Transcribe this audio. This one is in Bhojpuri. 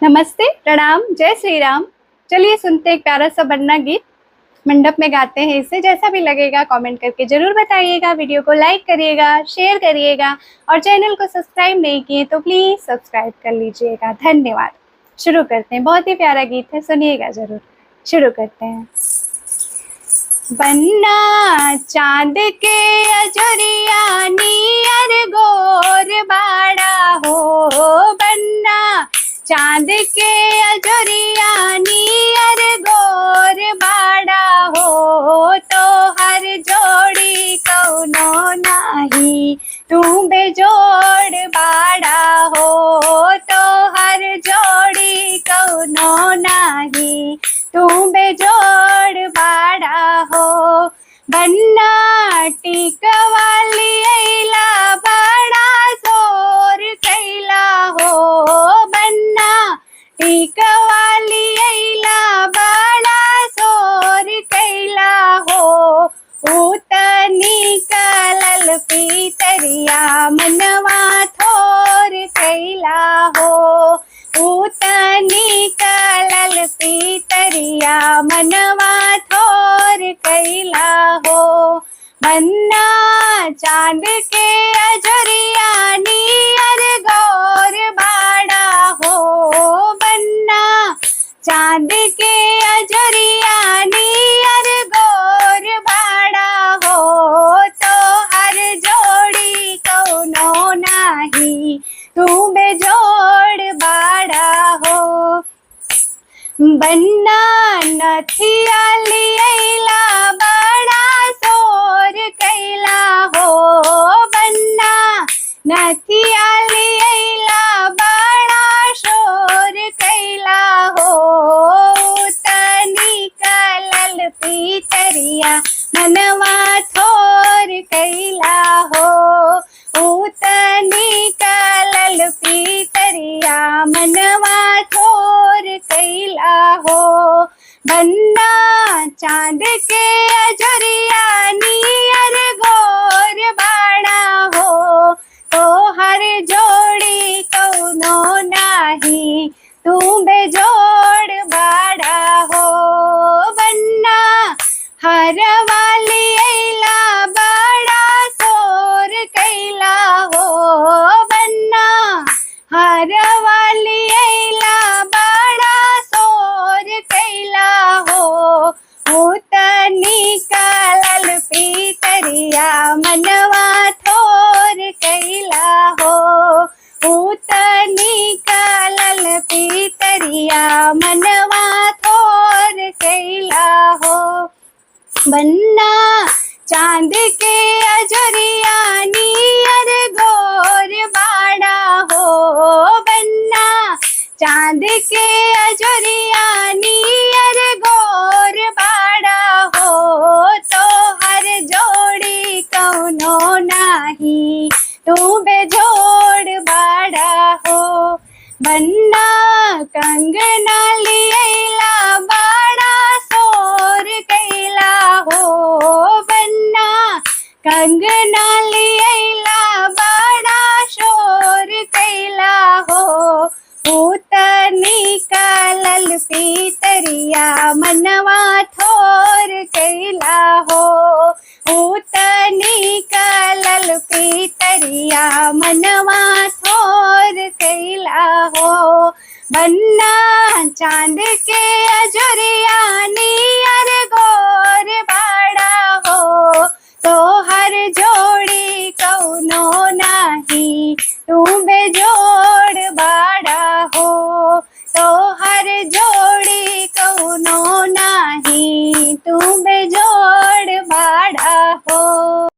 नमस्ते, प्रणाम, जय श्री राम। चलिए सुनते एक प्यारा सा बन्ना गीत। मंडप में गाते हैं इसे। जैसा भी लगेगा कमेंट करके जरूर बताइएगा। वीडियो को लाइक करिएगा, शेयर करिएगा और चैनल को सब्सक्राइब नहीं किए तो प्लीज सब्सक्राइब कर लीजिएगा। धन्यवाद। शुरू करते हैं। बहुत ही प्यारा गीत है, सुनिएगा जरूर। शुरू करते हैं। बन्ना चांद के अजरिया नियर गोर बाड़ा हो। बन्ना चांद के अजरिया नियर गोर बाड़ा हो। तो हर जोड़ी कौनो नाही तू बेजोड़ बाड़ा हो। तो हर जोड़ी कौनो नाही तू बेजोड़ बाड़ा हो। बन्ना टिकवाली अइला बड़ा जोर कैला हो। बन्ना टिकवाली अइला बड़ा जोर कैला हो। उतनी कलल पीतरिया मनवा थोर कैला हो। उतनी कलल पीतरिया मनवा थोर कैला हो। बन्ना चांद के अजरिया नियर गौर बाड़ा हो। बन्ना चांद के अजरिया नियर गौर बाड़ा हो। तो हर जोड़ी कौनो नाही तू बेजोड़ बाड़ा हो। बन्ना नथिया लियला बड़ा जोर कैला हो। बन्ना नथिया लियला बड़ा शोर कैला हो। तनी कलल पीतरिया मनवा थोर कैला हो। उतनी कलल पीतरिया मनवा थोर कैला हो। बन्ना चांद के अजरिया नियर गोर बाड़ा हो। तो हर जोड़ी कौनो नाही तू बेजोड़ बाड़ा हो। बन्ना हर वाली अइला बड़ा सोर कैला हो। बन्ना हर वाली अइला बड़ा सोर कैला हो। उतनी कलल पीतरिया मनवा थोर कैला हो। उतनी कलल पीतरिया मनवा थोर कैला हो। बन्ना चांद के अजरिया नियर गोर बाड़ा हो। बन्ना चांद के अजरिया नियर गोर बाड़ा हो। तो हर जोड़ी कौनो नाही तू बेजोड़ बाड़ा हो। बन्ना कंगना लियला बड़ा सोर कैला हो। बन्ना कंगना लियला बड़ा शोर कैला हो। उतनी कलल पीतरिया मनवा थोर कैला हो। उतनी कलल पीतरिया मनवा थोर कैला हो। बन्ना चांद के अजरिया नियर गोर बाड़ा हो। तो हर जोड़ी कौनो नाही तू बेजोड़